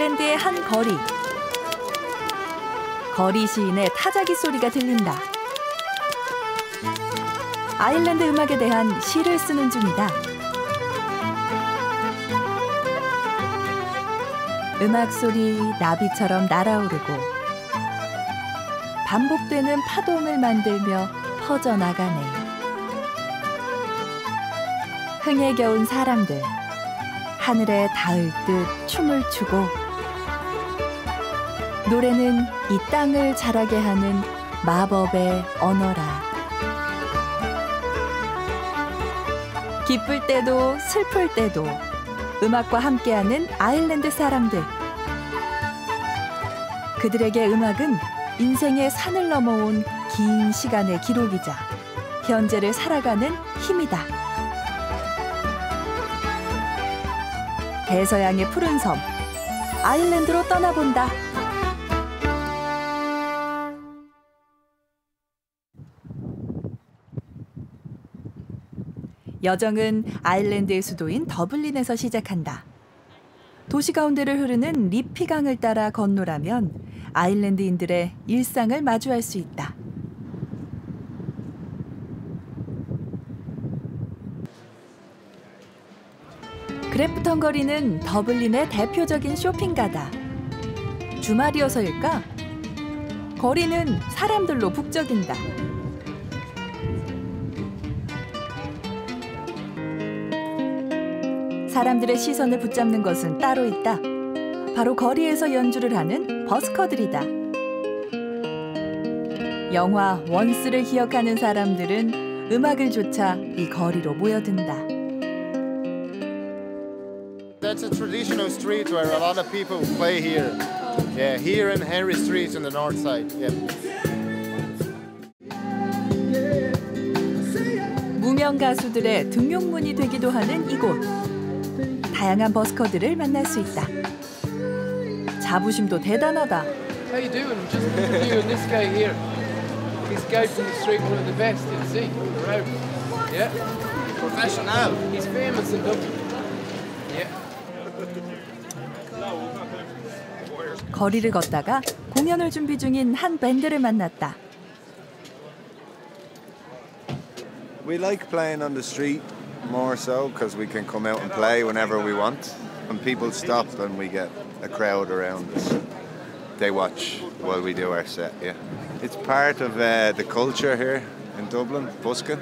아일랜드의 한 거리. 거리 시인의 타자기 소리가 들린다. 아일랜드 음악에 대한 시를 쓰는 중이다. 음악 소리 나비처럼 날아오르고 반복되는 파동을 만들며 퍼져나가네. 흥에 겨운 사람들, 하늘에 닿을 듯 춤을 추고 노래는 이 땅을 자라게 하는 마법의 언어라. 기쁠 때도 슬플 때도 음악과 함께하는 아일랜드 사람들. 그들에게 음악은 인생의 산을 넘어온 긴 시간의 기록이자 현재를 살아가는 힘이다. 대서양의 푸른 섬, 아일랜드로 떠나본다. 여정은 아일랜드의 수도인 더블린에서 시작한다. 도시 가운데를 흐르는 리피강을 따라 건너라면 아일랜드인들의 일상을 마주할 수 있다. 그래프턴 거리는 더블린의 대표적인 쇼핑가다. 주말이어서일까? 거리는 사람들로 북적인다. 사람들의 시선을 붙잡는 것은 따로 있다. 바로 거리에서 연주를 하는 버스커들이다. 영화 원스를 기억하는 사람들은 음악을 좇아 이 거리로 모여든다. That's a traditional street where a lot of people play here. Yeah, here in Henry Street in the north side. Yeah. 무명 가수들의 등용문이 되기도 하는 이곳. 다양한 버스커들을 만날 수 있다. 자부심도 대단하다. How you doing? Just interviewing this guy here. He's a guy from the street, one of the best in the city. Around. Yeah. Professional. He's famous in Dublin. Yeah. 거리를 걷다가 공연을 준비 중인 한 밴드를 만났다. We like playing on the street more so because we can come out and play whenever we want. When people stop and we get a crowd around us, they watch while we do our set, yeah. It's part of the culture here in Dublin, busking,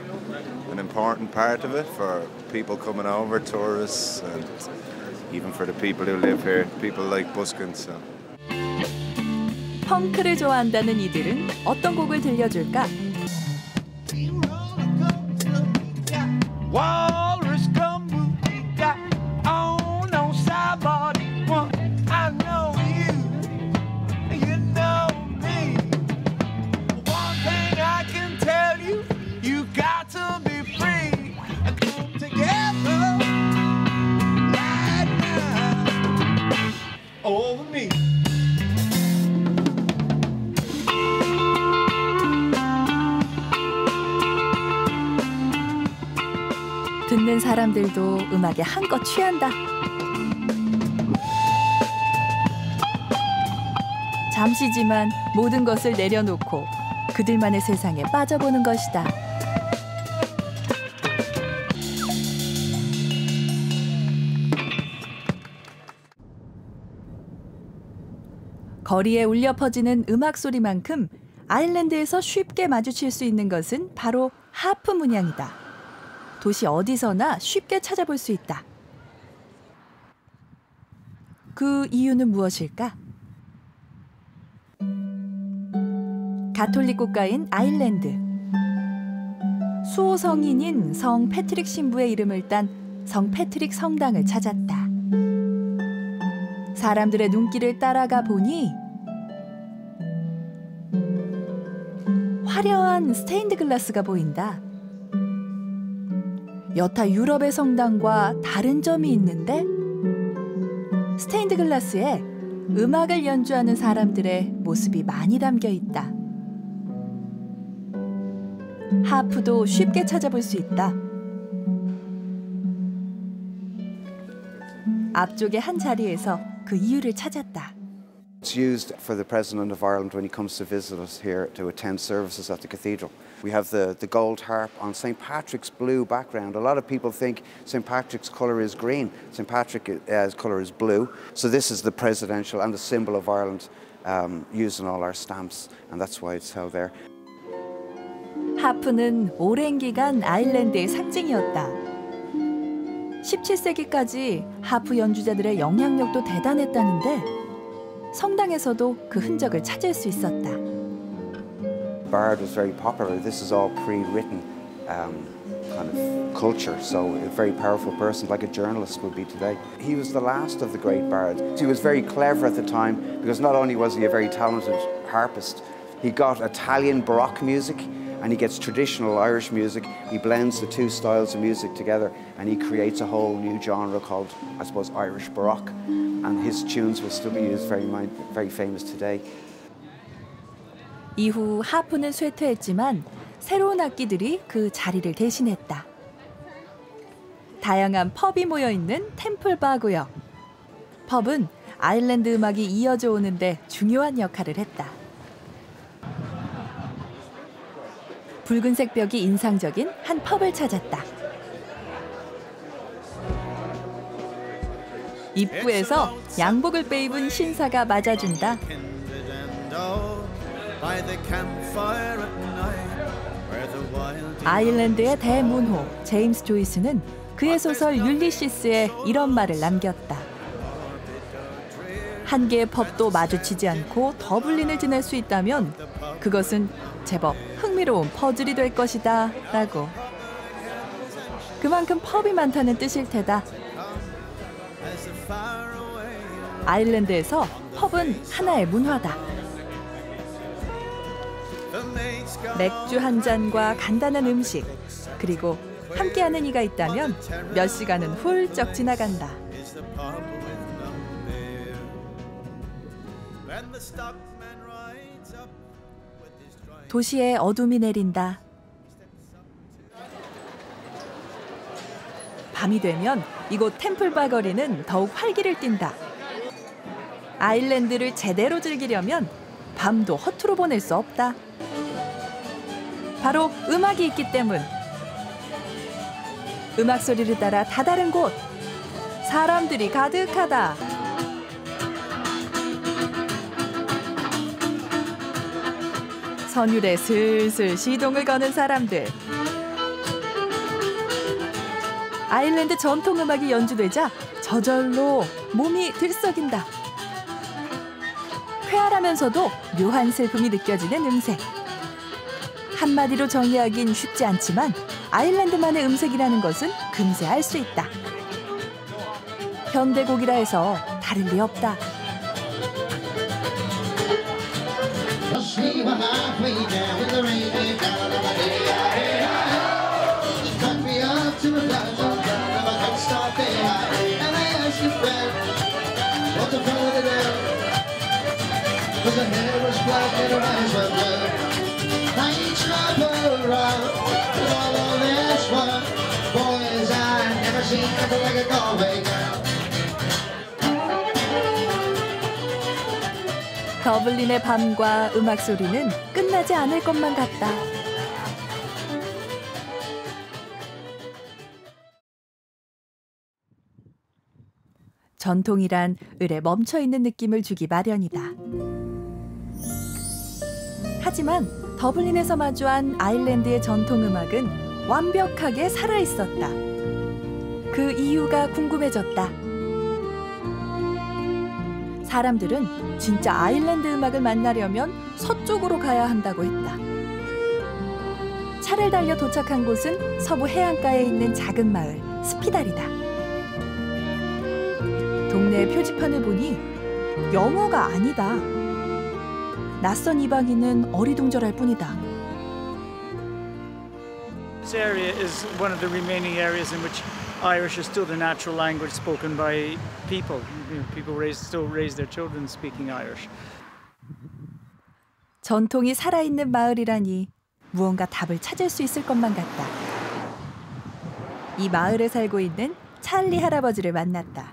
an important part of it for people coming over, tourists, and even for the people who live here. People like busking, so. 펑크를 좋아한다는 이들은 어떤 곡을 들려줄까? Walrus gumbo got on somebody one. I know you, you know me. One thing I can tell you, you got to be free and come together right now over me. 듣는 사람들도 음악에 한껏 취한다. 잠시지만 모든 것을 내려놓고 그들만의 세상에 빠져보는 것이다. 거리에 울려 퍼지는 음악 소리만큼 아일랜드에서 쉽게 마주칠 수 있는 것은 바로 하프 문양이다. 도시 어디서나 쉽게 찾아볼 수 있다. 그 이유는 무엇일까? 가톨릭 국가인 아일랜드. 수호 성인인 성 패트릭 신부의 이름을 딴 성 패트릭 성당을 찾았다. 사람들의 눈길을 따라가 보니 화려한 스테인드 글라스가 보인다. 여타 유럽의 성당과 다른 점이 있는데 스테인드 글라스에 음악을 연주하는 사람들의 모습이 많이 담겨 있다. 하프도 쉽게 찾아볼 수 있다. 앞쪽의 한 자리에서 그 이유를 찾았다. It's used for the President of Ireland when he comes to visit us here to attend services at the cathedral. We have the gold harp on St. Patrick's blue background. A lot of people think St. Patrick's colour is green. St. Patrick's colour is blue. So this is the presidential and the symbol of Ireland used in all our stamps, and that's why it's held there. 하프는 오랜 기간 아일랜드의 상징이었다. 17세기까지 하프 연주자들의 영향력도 대단했다는데 성당에서도 그 흔적을 찾을 수 있었다. Bard was very popular. This is all pre-written kind of culture, so a very powerful person, like a journalist would be today. He was the last of the great bards. He was very clever at the time because not only was he a very talented harpist, he got Italian Baroque music and he gets traditional Irish music. He blends the two styles of music together and he creates a whole new genre called, I suppose, Irish Baroque. And his tunes will still be used, very famous today. 이후 하프는 쇠퇴했지만 새로운 악기들이 그 자리를 대신했다. 다양한 펍이 모여있는 템플바 구역. 펍은 아일랜드 음악이 이어져 오는데 중요한 역할을 했다. 붉은색 벽이 인상적인 한 펍을 찾았다. 입구에서 양복을 빼입은 신사가 맞아준다. 아일랜드의 대문호 제임스 조이스는 그의 소설 율리시스에 이런 말을 남겼다. 한 개의 펍도 마주치지 않고 더블린을 지낼 수 있다면 그것은 제법 흥미로운 퍼즐이 될 것이다 라고. 그만큼 펍이 많다는 뜻일 테다. 아일랜드에서 펍은 하나의 문화다. 맥주 한 잔과 간단한 음식, 그리고 함께하는 이가 있다면 몇 시간은 훌쩍 지나간다. 도시에 어둠이 내린다. 밤이 되면 이곳 템플바 거리는 더욱 활기를 띈다. 아일랜드를 제대로 즐기려면 밤도 허투루 보낼 수 없다. 바로 음악이 있기 때문. 음악 소리를 따라 다다른 곳. 사람들이 가득하다. 선율에 슬슬 시동을 거는 사람들. 아일랜드 전통 음악이 연주되자 저절로 몸이 들썩인다. 쾌활하면서도 묘한 슬픔이 느껴지는 음색. 한마디로 정의하긴 쉽지 않지만 아일랜드만의 음색이라는 것은 금세 알 수 있다. 현대곡이라 해서 다를 리 없다. 더블린의 밤과 음악 소리는 끝나지 않을 것만 같다. 전통이란 을에 멈춰있는 느낌을 주기 마련이다. 하지만 더블린에서 마주한 아일랜드의 전통음악은 완벽하게 살아있었다. 그 이유가 궁금해졌다. 사람들은 진짜 아일랜드 음악을 만나려면 서쪽으로 가야 한다고 했다. 차를 달려 도착한 곳은 서부 해안가에 있는 작은 마을 스피달이다. 동네 표지판을 보니 영어가 아니다. 낯선 이방인은 어리둥절할 뿐이다. This area is one of the remaining areas in which Irish is still the natural language spoken by people. People still raise their children speaking Irish. 전통이 살아있는 마을이라니 무언가 답을 찾을 수 있을 것만 같다. 이 마을에 살고 있는 찰리 할아버지를 만났다.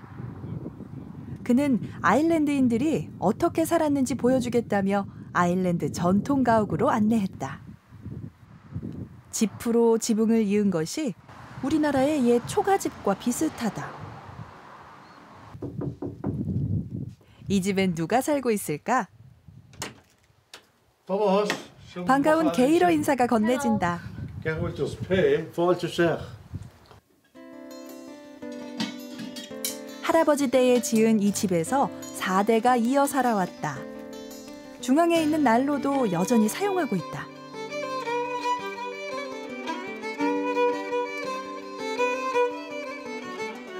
그는 아일랜드인들이 어떻게 살았는지 보여주겠다며 아일랜드 전통 가옥으로 안내했다. 지프로 지붕을 이은 것이 우리나라의 옛 초가집과 비슷하다. 이 집엔 누가 살고 있을까? 반가운 게이러 인사가 건네진다. 할아버지 때에 지은 이 집에서 4대가 이어 살아왔다. 중앙에 있는 난로도 여전히 사용하고 있다.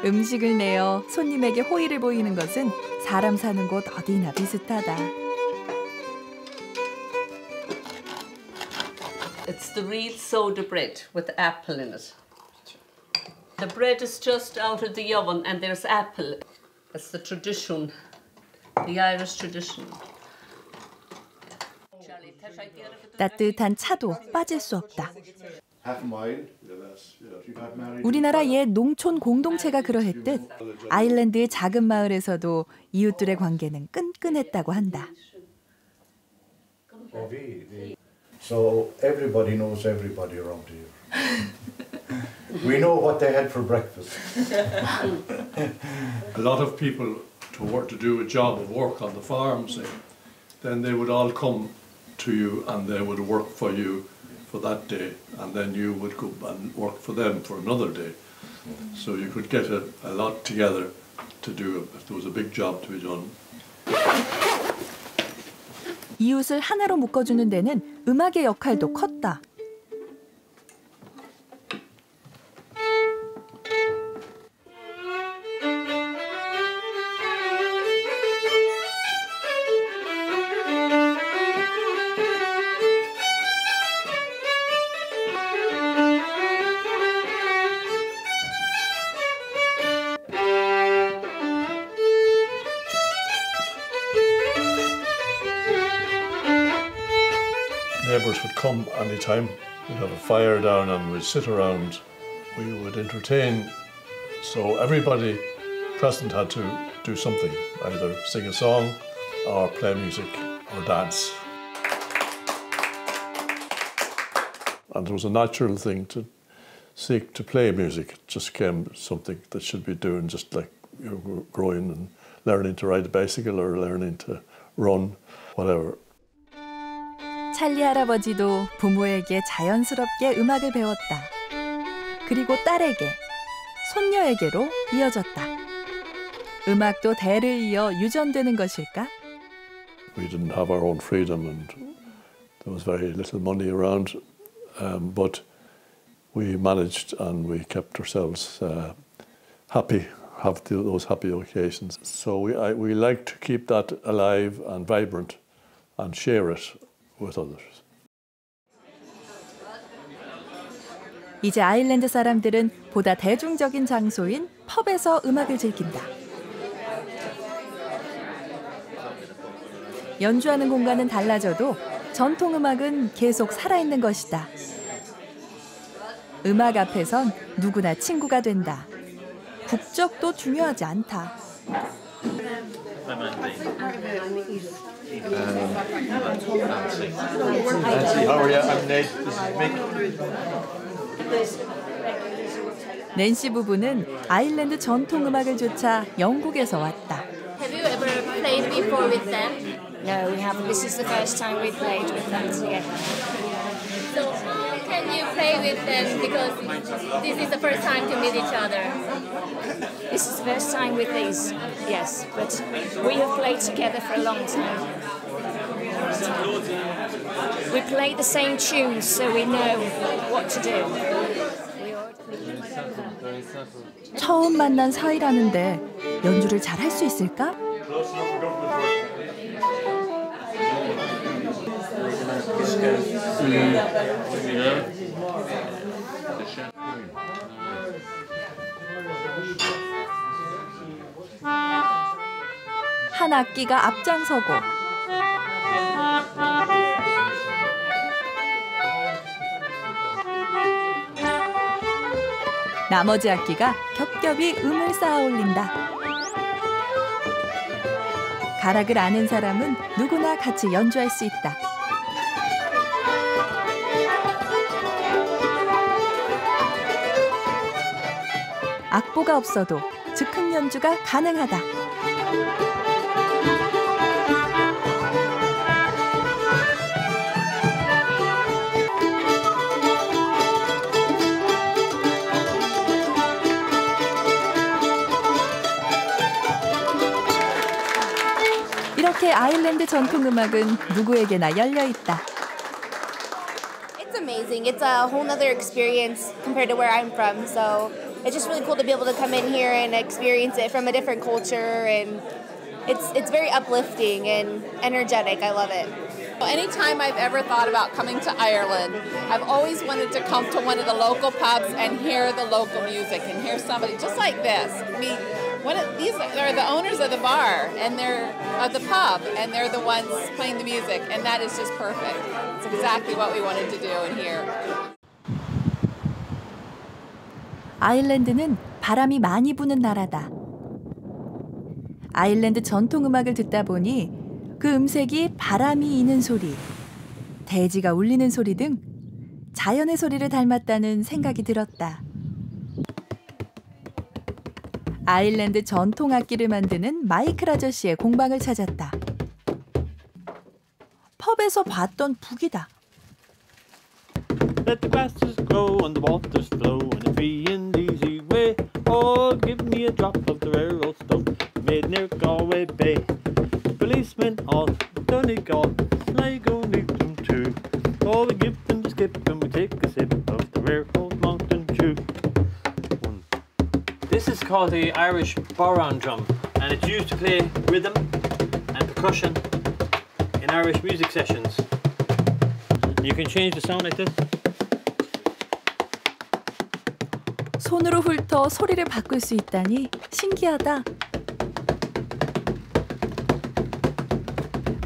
음식을 내어 손님에게 호의를 보이는 것은 사람 사는 곳 어디나 비슷하다. It's the real soda bread with apple in it. The bread is just out of the oven and there's apple. That's the tradition, the Irish tradition. 따뜻한 차도 빠질 수 없다. 우리나라 옛 농촌 공동체가 그러했듯 아일랜드의 작은 마을에서도 이웃들의 관계는 끈끈했다고 한다. So everybody knows everybody around here. We know what they had for breakfast. A lot of people to do a job of work on the farm, say, then they would all come to you and they would work for you for that day, and then you would go and work for them for another day. So you could get a lot together to do if there was a big job to be done. 이웃을 하나로 묶어주는 데는 음악의 역할도 컸다. Neighbours would come anytime. We'd have a fire down and we'd sit around. We would entertain. So everybody present had to do something, either sing a song or play music or dance. And it was a natural thing to seek to play music. It just came something that should be doing, just like you're growing and learning to ride a bicycle or learning to run, whatever. 찰리 할아버지도 부모에게 자연스럽게 음악을 배웠다. 그리고 딸에게, 손녀에게로 이어졌다. 음악도 대를 이어 유전되는 것일까? We didn't have our own freedom and there was very little money around, but we managed and we kept ourselves happy, have those happy occasions. So we like to keep that alive and vibrant and share it with others. 이제 아일랜드 사람들은 보다 대중적인 장소인 펍에서 음악을 즐긴다. 연주하는 공간은 달라져도 전통 음악은 계속 살아있는 것이다. 음악 앞에선 누구나 친구가 된다. 국적도 중요하지 않다. 낸시 부부는 아일랜드 전통 음악을 좇아 영국에서 왔다. Have you ever played before with them? No, we haven't. This is the first time we played with them together. So how can you play with them? Because this is the first time to meet each other. This is the first time with these, yes, but we have played together for a long time. We play the same tunes, so we know what to do. 처음 만난 사이라는데 연주를 잘 할 수 있을까? 한 악기가 앞장서고 나머지 악기가 겹겹이 음을 쌓아 올린다. 가락을 아는 사람은 누구나 같이 연주할 수 있다. 악보가 없어도 즉흥 연주가 가능하다. 이렇게 아일랜드 전통 음악은 누구에게나 열려 있다. It's amazing. It's a whole other experience compared to where I'm from. So it's just really cool to be able to come in here and experience it from a different culture, and it's very uplifting and energetic. I love it. Anytime I've ever thought about coming to Ireland, I've always wanted to come to one of the local pubs and hear the local music and hear somebody just like this. I mean, these are the owners of the bar and they're of the pub, and they're the ones playing the music, and that is just perfect. It's exactly what we wanted to do in here. 아일랜드는 바람이 많이 부는 나라다. 아일랜드 전통 음악을 듣다 보니 그 음색이 바람이 이는 소리, 대지가 울리는 소리 등 자연의 소리를 닮았다는 생각이 들었다. 아일랜드 전통 악기를 만드는 마이클 아저씨의 공방을 찾았다. 펍에서 봤던 북이다. Let the grasses grow and the waters flow in a free and easy way. Oh, give me a drop of the rare old stuff made near Galway Bay. Policemen all Donegal, Sligo need them too. Oh, we give them the skip and we take a sip of the rare old Mountain Dew. This is called the Irish bodhrán drum, and it's used to play rhythm and percussion in Irish music sessions. You can change the sound like this. 손으로 훑어 소리를 바꿀 수 있다니 신기하다.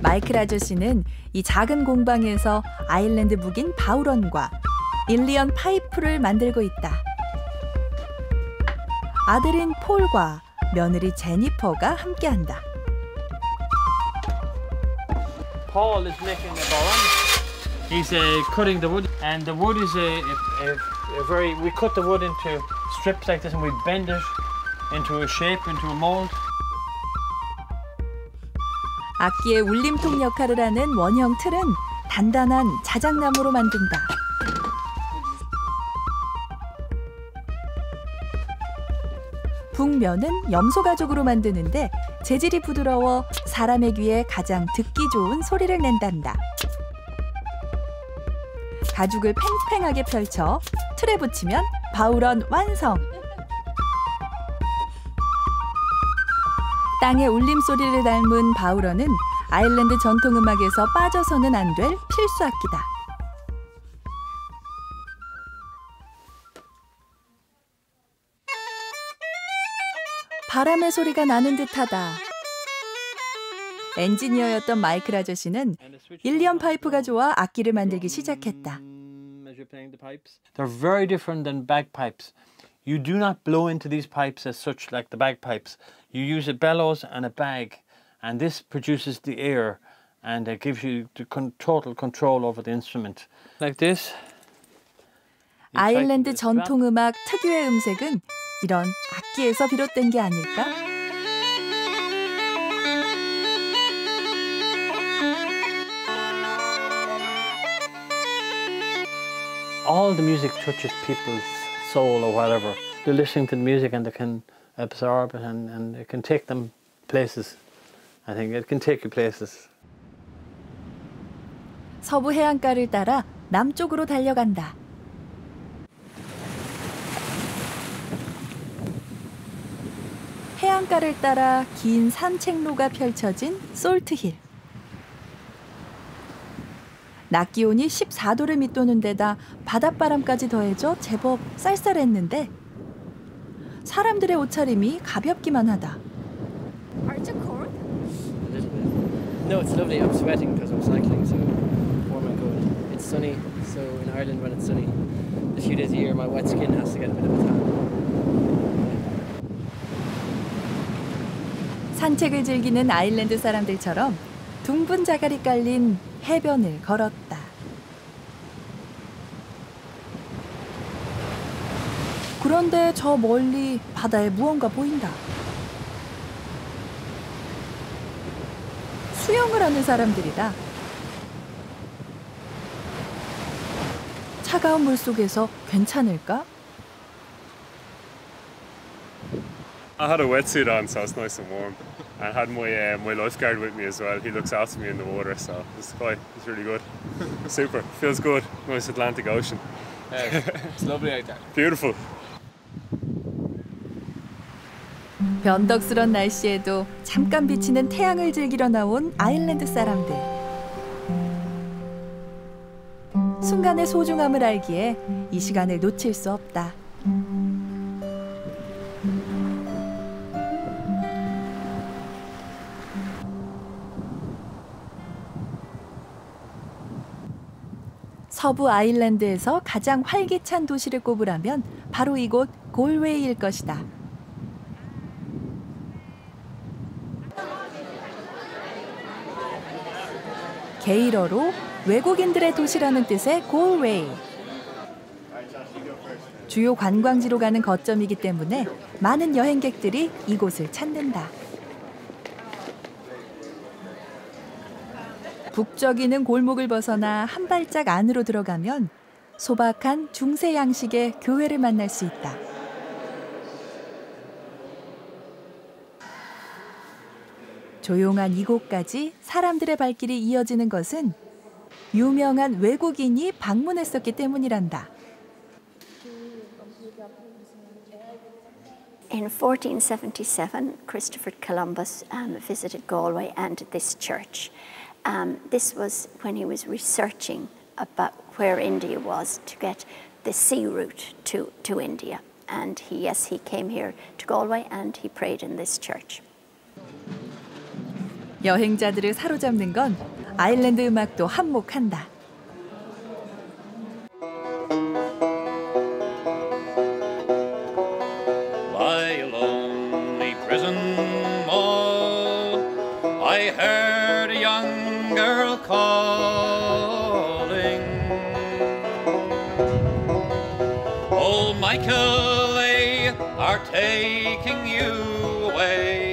마이클 아저씨는 이 작은 공방에서 아일랜드 북인 바우런과 일리언 파이프를 만들고 있다. 아들인 폴과 며느리 제니퍼가 함께한다. Paul is making a bodhrán. He's cutting the wood, and the wood is a very. We cut the wood into strips like this, and we bend it into a shape, into a mold. 악기의 울림통 역할을 하는 원형 틀은 단단한 자작나무로 만든다. 북면은 염소 가죽으로 만드는데 재질이 부드러워 사람의 귀에 가장 듣기 좋은 소리를 낸단다. 가죽을 팽팽하게 펼쳐 틀에 붙이면 바우런 완성! 땅의 울림소리를 닮은 바우런은 아일랜드 전통음악에서 빠져서는 안 될 필수 악기다. 바람의 소리가 나는 듯하다. 엔지니어였던 마이클 아저씨는 일리언 파이프가 좋아 악기를 만들기 시작했다. They're very different than bagpipes. You do not blow into these pipes as such like the bagpipes. You use a bellows and a bag, and this produces the air, and it gives you the total control over the instrument. Like this. 아일랜드 전통음악 특유의 음색은 이런 악기에서 비롯된 게 아닐까? All the music touches people's soul or whatever. They're listening to the music and they can absorb it, and it can take them places. I think it can take you places. 서부 해안가를 따라 남쪽으로 달려간다. 해안가를 따라 긴 산책로가 펼쳐진 솔트힐. 낮 기온이 14도를 밑도는 데다 바닷바람까지 더해져 제법 쌀쌀했는데 사람들의 옷차림이 가볍기만 하다. Aren't you cold? No, it's lovely. I'm sweating because I'm cycling, so warm and cold. It's sunny, so in Ireland when it's sunny, a few days a year my wet skin has to get a bit of a tan. 산책을 즐기는 아일랜드 사람들처럼 둥근 자갈이 깔린 해변을 걸었다. 그런데 저 멀리 바다에 무언가 보인다. 수영을 하는 사람들이다. 차가운 물 속에서 괜찮을까? I had a wetsuit on, so it's nice and warm. I had my lifeguard with me as well. He looks after me in the water, so it's really good. Super, feels good. Nice Atlantic Ocean. Yeah, it's lovely out there. Beautiful. 변덕스런 날씨에도 잠깐 비치는 태양을 즐기러 나온 아일랜드 사람들. 순간의 소중함을 알기에 이 시간을 놓칠 수 없다. 서부 아일랜드에서 가장 활기찬 도시를 꼽으라면 바로 이곳 골웨이일 것이다. 게일어로 외국인들의 도시라는 뜻의 골웨이. 주요 관광지로 가는 거점이기 때문에 많은 여행객들이 이곳을 찾는다. 북적이는 골목을 벗어나 한 발짝 안으로 들어가면 소박한 중세 양식의 교회를 만날 수 있다. 조용한 이곳까지 사람들의 발길이 이어지는 것은 유명한 외국인이 방문했었기 때문이란다. In 1477, Christopher Columbus visited Galway and this church. This was when he was researching about where India was to get the sea route to India. And he came here to Galway and he prayed in this church. 여행자들을 사로잡는 건 아일랜드 음악도 한몫한다. By a lonely prison wall, I heard a young girl calling. Oh, Michael, they are taking you away.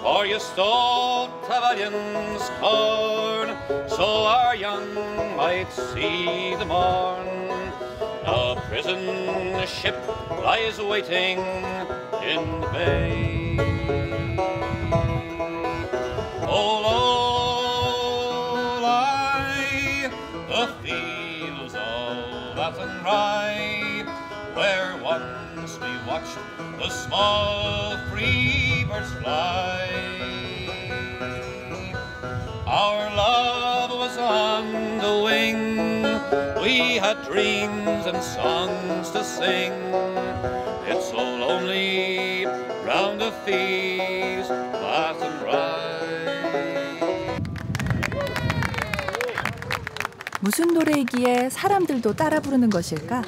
For you stole Trevelyan's corn, so our young might see the morn. A prison ship lies waiting in the bay. Oh, Lord, the fields of Athenry, where once we watched the small free birds fly. Our love was on the wing, we had dreams and songs to sing. It's so lonely round the fields of Athenry. 무슨 노래이기에 사람들도 따라 부르는 것일까?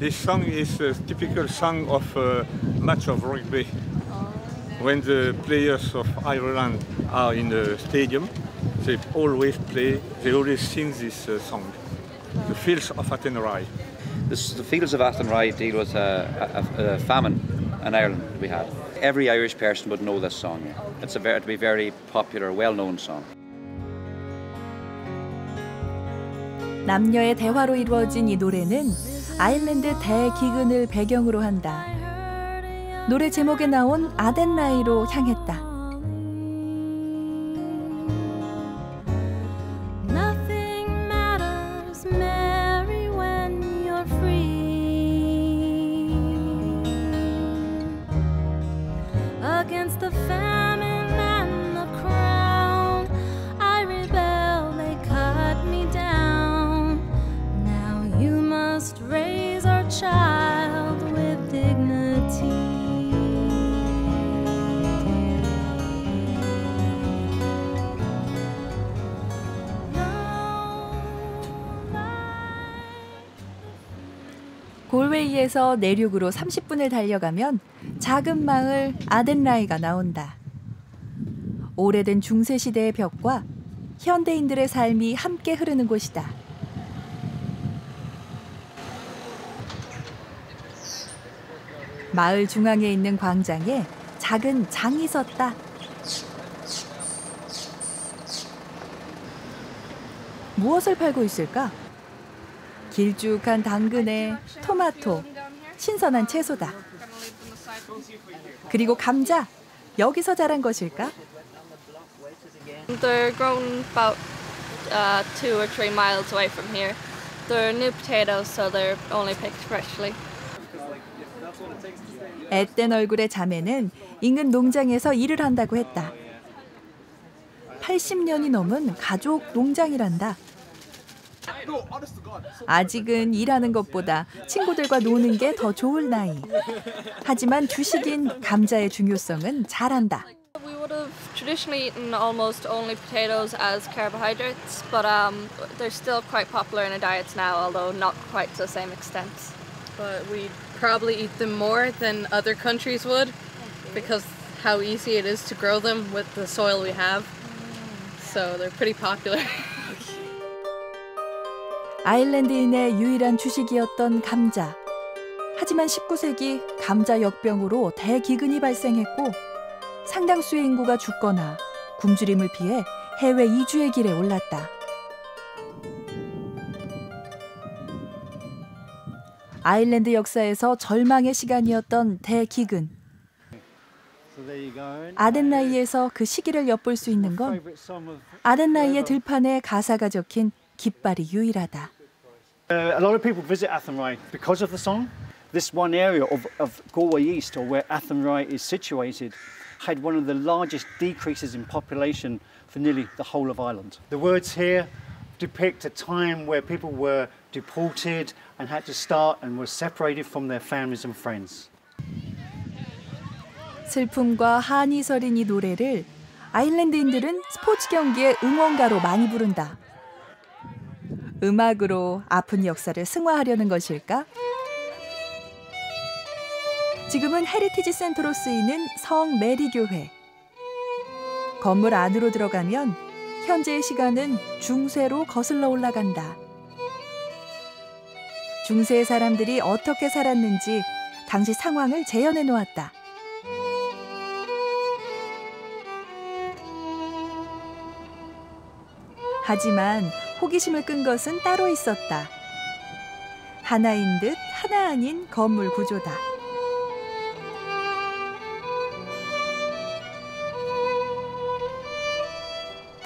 This song is a typical song of a match of rugby. When the players of Ireland are in the stadium, they always sing this song, The Fields of Athenry. The Fields of Athenry deal with a famine in Ireland that we had. Every Irish person would know this song. It's a very popular, well-known song. 남녀의 대화로 이루어진 이 노래는 아일랜드 대기근을 배경으로 한다. 노래 제목에 나온 아덴라이로 향했다. Nothing matters, Mary, when you're free. Against the famine and the crown, I rebel, they cut me down. Now you must raise our child with dignity. 골웨이에서 내륙으로 30분을 달려가면 작은 마을 아덴라이가 나온다. 오래된 중세시대의 벽과 현대인들의 삶이 함께 흐르는 곳이다. 마을 중앙에 있는 광장에 작은 장이 섰다. 무엇을 팔고 있을까? 길쭉한 당근에 토마토, 신선한 채소다. 그리고 감자, 여기서 자란 것일까? They're grown about 2 or 3 miles away from here. They're new potatoes, so they're only picked freshly. 앳된 얼굴의 자매는 인근 농장에서 일을 한다고 했다. 80년이 넘은 가족 농장이란다. 아직은 일하는 것보다 친구들과 노는 게 더 좋을 나이. 하지만 주식인 감자의 중요성은 잘 안다. We would have traditionally eaten almost only potatoes as carbohydrates, but they're still quite popular in our diets now, although not quite to the same extent. But we'd probably eat them more than other countries would because how easy it is to grow them with the soil we have. So they're pretty popular. 아일랜드인의 유일한 주식이었던 감자. 하지만 19세기 감자 역병으로 대기근이 발생했고 상당수의 인구가 죽거나 굶주림을 피해 해외 이주의 길에 올랐다. 아일랜드 역사에서 절망의 시간이었던 대기근. 아덴라이에서 그 시기를 엿볼 수 있는 건 아덴라이의 들판에 가사가 적힌 깃발이 유일하다. A lot of people visit Athenry because of the song. This one area of Galway East, or where Athenry is situated, had one of the largest decreases in population for nearly the whole of Ireland. The words here depict a time where people were deported and had to start and were separated from their families and friends. 슬픔과 한이 서린 이 노래를 아일랜드인들은 스포츠 경기의 응원가로 많이 부른다. 음악으로 아픈 역사를 승화하려는 것일까? 지금은 헤리티지 센터로 쓰이는 성 메리 교회. 건물 안으로 들어가면 현재의 시간은 중세로 거슬러 올라간다. 중세의 사람들이 어떻게 살았는지 당시 상황을 재현해 놓았다. 하지만 호기심을 끈 것은 따로 있었다. 하나인 듯 하나 아닌 건물 구조다.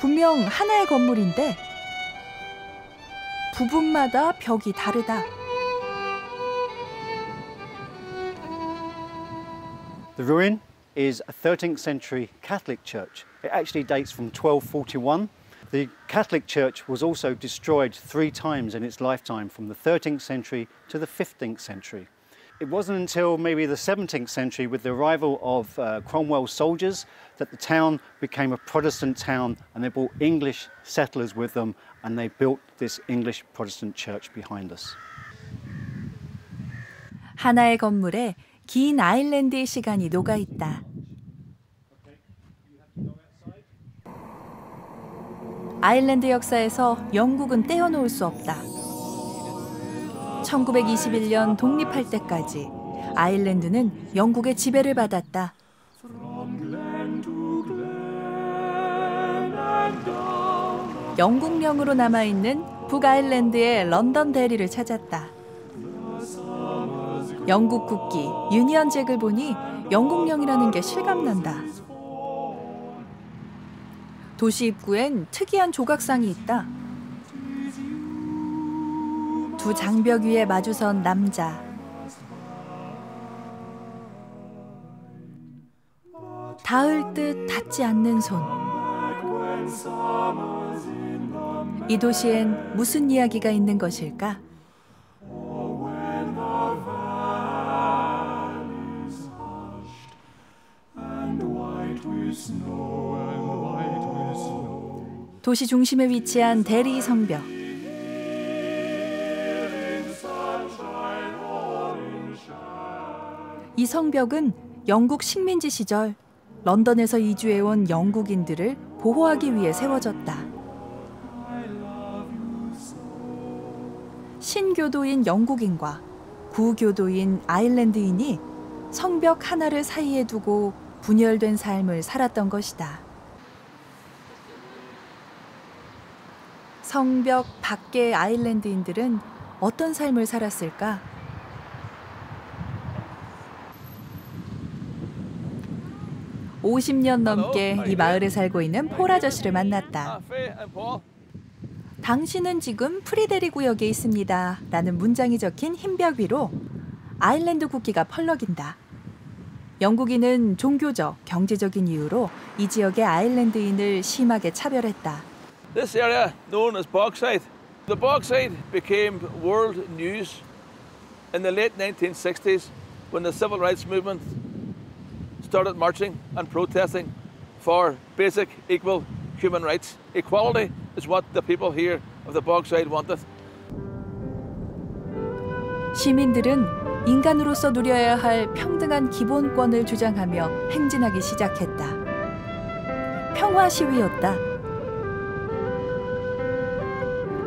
분명 하나의 건물인데 부분마다 벽이 다르다. The ruin is a 13th century Catholic church. It actually dates from 1241. The Catholic Church was also destroyed 3 times in its lifetime, from the 13th century to the 15th century. It wasn't until maybe the 17th century, with the arrival of Cromwell's soldiers, that the town became a Protestant town, and they brought English settlers with them, and they built this English Protestant church behind us. 하나의 건물에 긴 아일랜드의 시간이 녹아있다. 아일랜드 역사에서 영국은 떼어놓을 수 없다. 1921년 독립할 때까지 아일랜드는 영국의 지배를 받았다. 영국령으로 남아있는 북아일랜드의 런던 대리를 찾았다. 영국 국기 유니언 잭을 보니 영국령이라는 게 실감난다. 도시 입구엔 특이한 조각상이 있다. 2 장벽 위에 마주선 남자. 닿을 듯 닿지 않는 손. 이 도시엔 무슨 이야기가 있는 것일까? 도시 중심에 위치한 대리 성벽. 이 성벽은 영국 식민지 시절 런던에서 이주해온 영국인들을 보호하기 위해 세워졌다. 신교도인 영국인과 구교도인 아일랜드인이 성벽 하나를 사이에 두고 분열된 삶을 살았던 것이다. 성벽 밖의 아일랜드인들은 어떤 삶을 살았을까? (50년) 넘게 이 마을에 살고 있는 폴 아저씨를 만났다. 당신은 지금 프리데리 구역에 있습니다. 라는 문장이 적힌 흰 벽 위로 아일랜드 국기가 펄럭인다. 영국인은 종교적, 경제적인 이유로 이 지역의 아일랜드인을 심하게 차별했다. This area known as Bogside. The Bogside became world news in the late 1960s when the civil rights movement started marching and protesting for basic equal human rights. Equality is what the people here of the Bogside wanted. 시민들은 인간으로서 누려야 할 평등한 기본권을 주장하며 행진하기 시작했다. 평화 시위였다.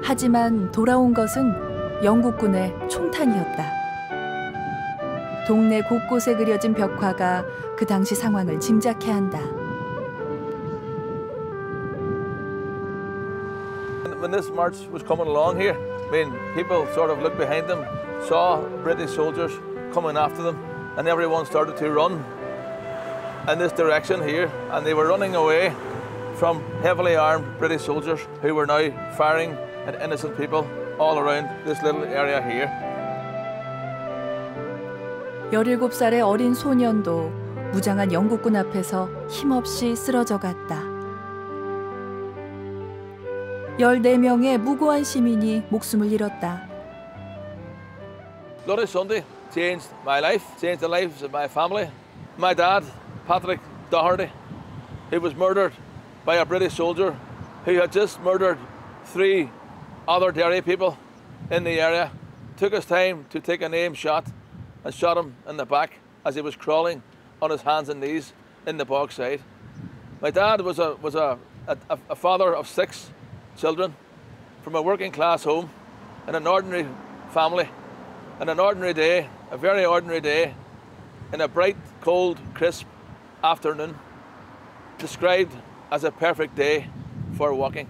하지만 돌아온 것은 영국군의 총탄이었다. 동네 곳곳에 그려진 벽화가 그 당시 상황을 짐작케 한다. When this march was coming along here, I mean, people sort of looked behind them, saw British soldiers coming after them, and everyone started to run in this direction here, and they were running away from heavily armed British soldiers who were now firing at innocent people all around this little area here. 17살의 어린 소년도 무장한 영국군 앞에서 힘없이 쓰러져 갔다. 14명의 무고한 시민이 목숨을 잃었다. Bloody Sunday changed my life, changed the lives of my family. My dad, Patrick Doherty, who was murdered by a British soldier who had just murdered 3 other Derry people in the area, took his time to take an aim shot and shot him in the back as he was crawling on his hands and knees in the Bogside. My dad was a father of 6 children from a working class home in an ordinary family, in an ordinary day, a very ordinary day, in a bright, cold, crisp afternoon, described as a perfect day for walking.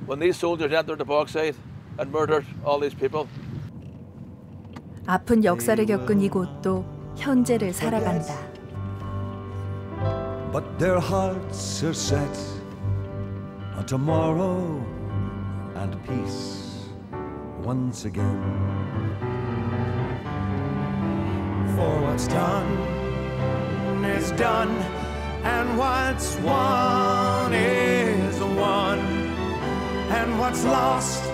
When these soldiers entered the Bogside and murdered all these people. 아픈 역사를 겪은 이곳도 현재를 살아간다. But their hearts are set on tomorrow and peace once again. For what's done is done, and what's won is won, and what's lost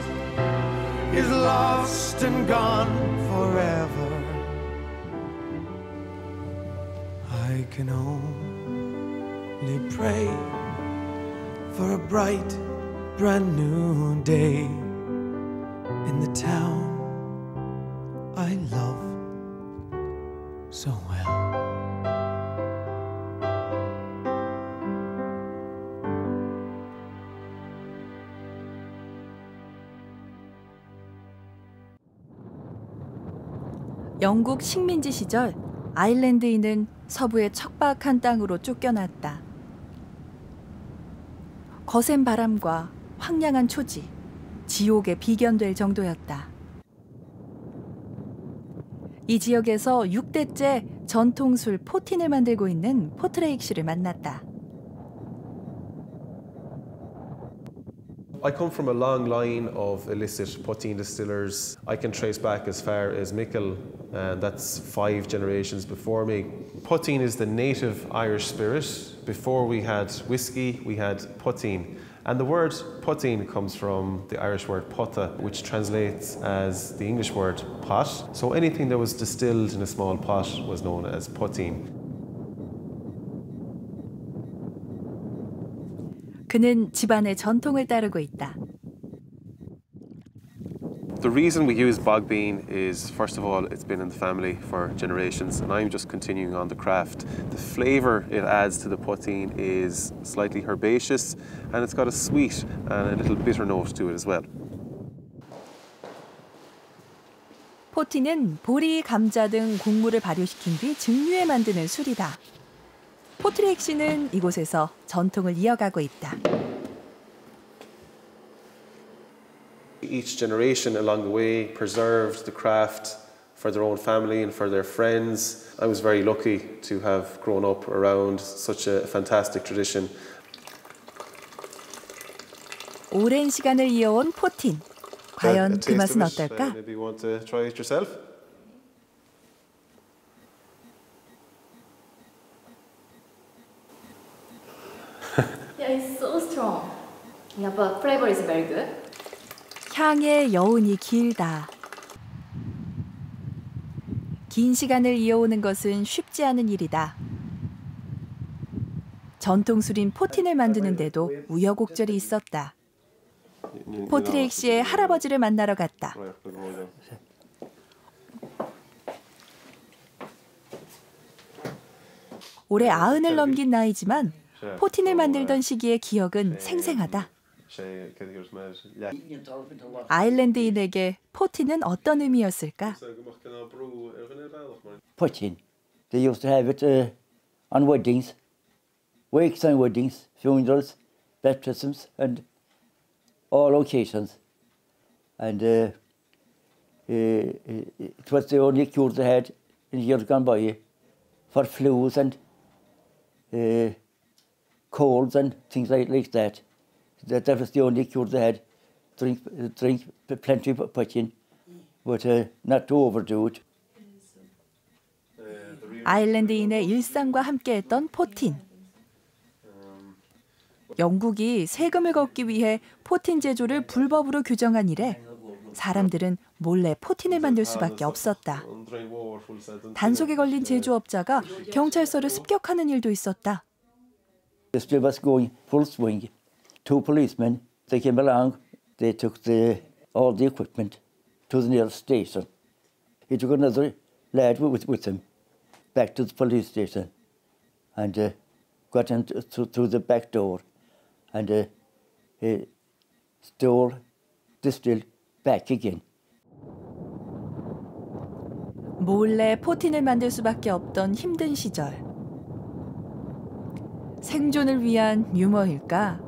is lost and gone forever. I can only pray for a bright, brand new day in the town I love so well. 영국 식민지 시절 아일랜드인은 서부의 척박한 땅으로 쫓겨났다. 거센 바람과 황량한 초지, 지옥에 비견될 정도였다. 이 지역에서 6대째 전통술 포틴을 만들고 있는 포트레익씨를 만났다. I come from a long line of illicit poteen distillers. I can trace back as far as Mickle, and that's 5 generations before me. Poteen is the native Irish spirit. Before we had whiskey, we had poteen. And the word poteen comes from the Irish word potta, which translates as the English word pot. So anything that was distilled in a small pot was known as poteen. 그는 집안의 전통을 따르고 있다. The reason we use bog bean is, first of all, it's been in the family for generations, and I'm just continuing on the craft. The flavour it adds to the poutine is slightly herbaceous, and it's got a sweet and a little bitter note to it as well. 포티는 보리, 감자 등 곡물을 발효시킨 뒤 증류해 만드는 술이다. 포트릭 씨는 이곳에서 전통을 이어가고 있다. Each generation along the way preserved the craft for their own family and for their friends. I was very lucky to have grown up around such a fantastic tradition. 오랜 시간을 이어온 포틴. 과연 그 맛은 어떨까? Maybe you want to try it yourself? Yeah, it's so strong. Yeah, but flavor is very good. 향의 여운이 길다. 긴 시간을 이어오는 것은 쉽지 않은 일이다. 전통술인 포틴을 만드는데도 우여곡절이 있었다. 포트레익 씨의 할아버지를 만나러 갔다. 올해 90을 넘긴 나이지만 포틴을 만들던 시기의 기억은 생생하다. 아일랜드인에게 포틴은 어떤 의미였을까? Poutine. They used to have it on weddings, wakes and weddings, funerals, baptisms, and all occasions. And it was the only cure they had in years gone by for flus and colds and things like that. That was the only cure they had. Drink plenty of poutine, but not to overdo it. 아일랜드인의 일상과 함께했던 포틴. 영국이 세금을 걷기 위해 포틴 제조를 불법으로 규정한 이래 사람들은 몰래 포틴을 만들 수밖에 없었다. 단속에 걸린 제조업자가 경찰서를 습격하는 일도 있었다. The still was going full swing. Two policemen, they came along. They took all the equipment to the nearest station. He took another lad with him back to the police station and got in through the back door and stole the still back again. 몰래 포틴을 만들 수밖에 없던 힘든 시절. 생존을 위한 유머일까?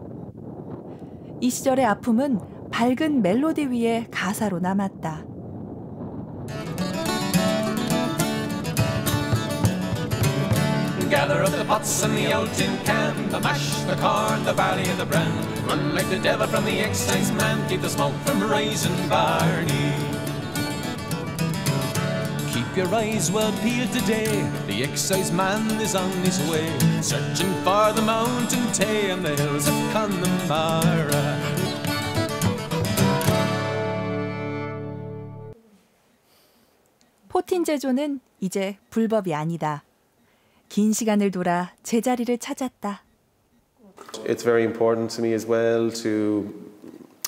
이 시절의 아픔은 밝은 멜로디 위에 가사로 남았다. Gather up the pots and the old tin can, the mash, the corn, the barley and the bran. Run like the devil from the excise man, keep the smoke from rising Barney. Keep your eyes well peeled today, the excise man is on his way, searching for the mountain Tay and the hills of Connemara. 포틴 제조는 이제 불법이 아니다. 긴 시간을 돌아 제자리를 찾았다. It's very important to me as well to,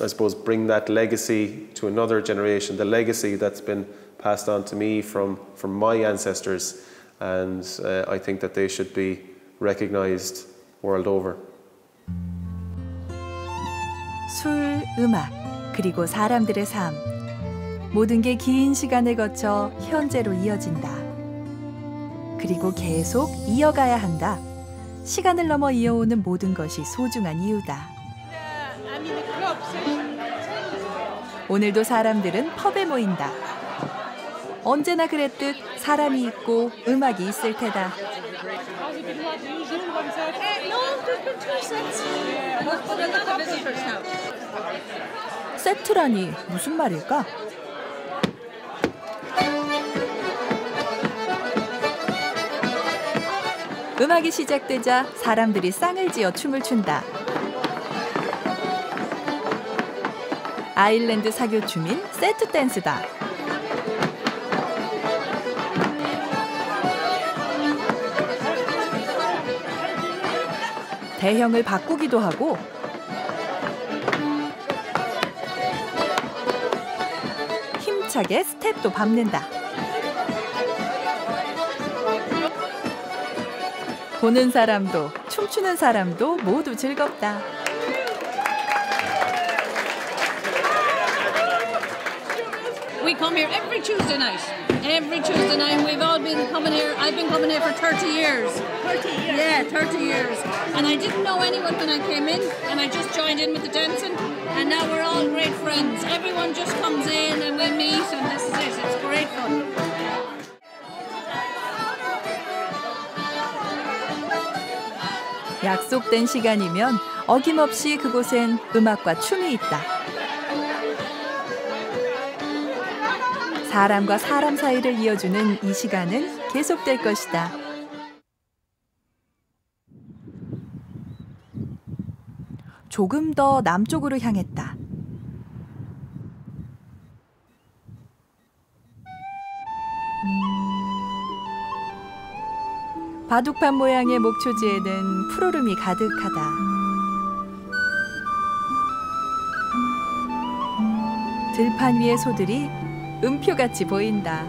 I suppose, bring that legacy to another generation, the legacy that's been passed on to me from my ancestors, and I think that they should be recognized world over. 술, 음악, 그리고 사람들의 삶. 모든 게 긴 시간을 거쳐 현재로 이어진다. 그리고 계속 이어가야 한다. 시간을 넘어 이어오는 모든 것이 소중한 이유다. 오늘도 사람들은 펍에 모인다. 언제나 그랬듯 사람이 있고 음악이 있을 테다. 세트라니 무슨 말일까? 음악이 시작되자 사람들이 쌍을 지어 춤을 춘다. 아일랜드 사교춤인 세트 댄스다. 대형을 바꾸기도 하고 힘차게 스텝도 밟는다. 보는 사람도 춤추는 사람도 모두 즐겁다. We come here every Tuesday night. Every Tuesday night. We've all been coming here. I've been coming here for 30 years. 30 years? Yeah, 30 years. And I didn't know anyone when I came in, and I just joined in with the dancing, and now we're all great friends. Everyone just comes in and we meet, and this is it. It's great fun. 약속된 시간이면 어김없이 그곳엔 음악과 춤이 있다. 사람과 사람 사이를 이어주는 이 시간은 계속될 것이다. 조금 더 남쪽으로 향했다. 바둑판 모양의 목초지에는 푸르름이 가득하다. 들판 위의 소들이 음표같이 보인다.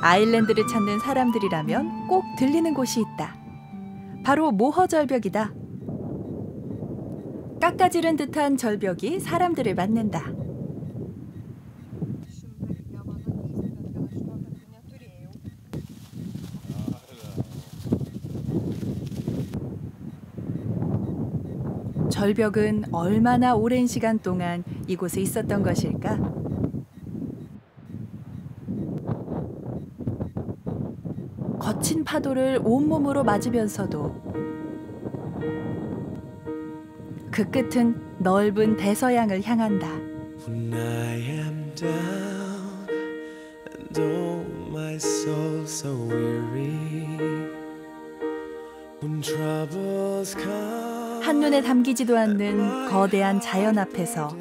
아일랜드를 찾는 사람들이라면 꼭 들리는 곳이 있다. 바로 모허 절벽이다. 깎아지른 듯한 절벽이 사람들을 만난다. 절벽은 얼마나 오랜 시간 동안 이곳에 있었던 것일까? 거친 파도를 온몸으로 맞으면서도 그 끝은 넓은 대서양을 향한다. When I am down and oh my soul so weary when troubles come 한눈에 담기지도 않는 거대한 자연 앞에서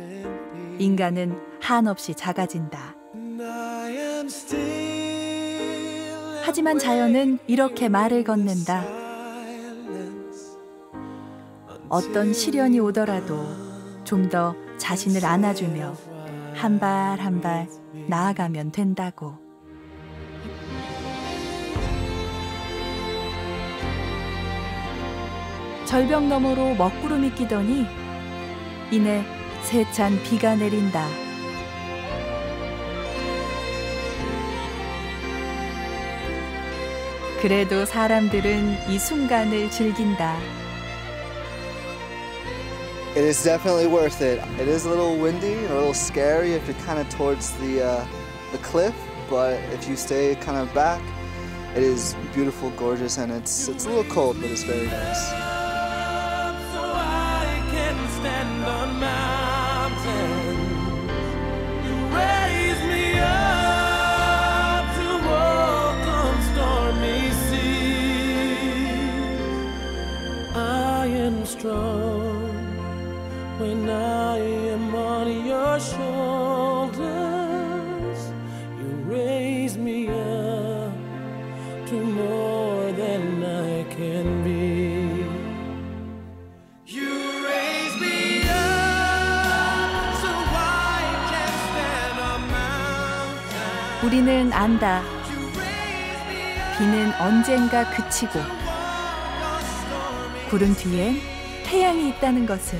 인간은 한없이 작아진다. 하지만 자연은 이렇게 말을 건넨다. 어떤 시련이 오더라도 좀 더 자신을 안아주며 한 발 한 발 나아가면 된다고. 절벽 너머로 먹구름이 끼더니 이내 세찬 비가 내린다. 그래도 사람들은 이 순간을 즐긴다. It is definitely worth it. It is a little windy and a little scary if you're kind of towards the cliff, but if you stay kind of back, it is beautiful, gorgeous, and it's a little cold, but it's very nice. When I am on your shoulders, you raise me up to more than I can be. You raise me up so I can stand on mountains. 우리는 안다. 비는 언젠가 그치고 구름 뒤엔 태양이 있다는 것을.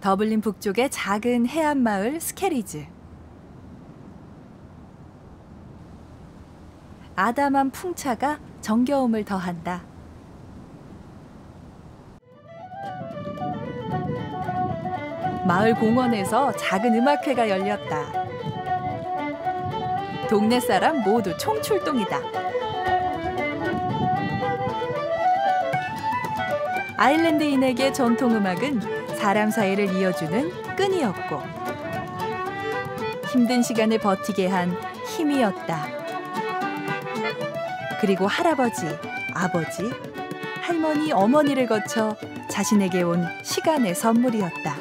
더블린 북쪽의 작은 해안 마을 스케리즈. 아담한 풍차가 정겨움을 더한다. 마을 공원에서 작은 음악회가 열렸다. 동네 사람 모두 총출동이다. 아일랜드인에게 전통음악은 사람 사이를 이어주는 끈이었고 힘든 시간을 버티게 한 힘이었다. 그리고 할아버지, 아버지, 할머니, 어머니를 거쳐 자신에게 온 시간의 선물이었다.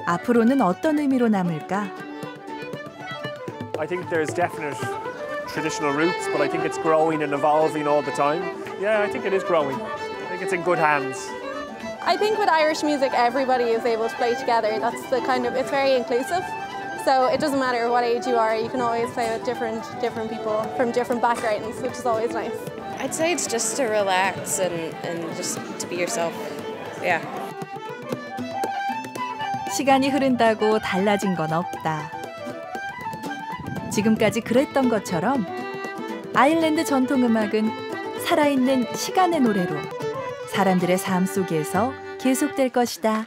앞으로는 어떤 의미로 남을까? I think there's definite traditional roots, but I think it's growing and evolving all the time. Yeah, I think it is growing. I think it's in good hands. I think with Irish music, everybody is able to play together. That's the kind of, it's very inclusive. So it doesn't matter what age you are, you can always play with different people from different backgrounds, which is always nice. I'd say it's just to relax and just to be yourself. Yeah. 시간이 흐른다고 달라진 건 없다. 지금까지 그랬던 것처럼 아일랜드 전통음악은 살아있는 시간의 노래로 사람들의 삶 속에서 계속될 것이다.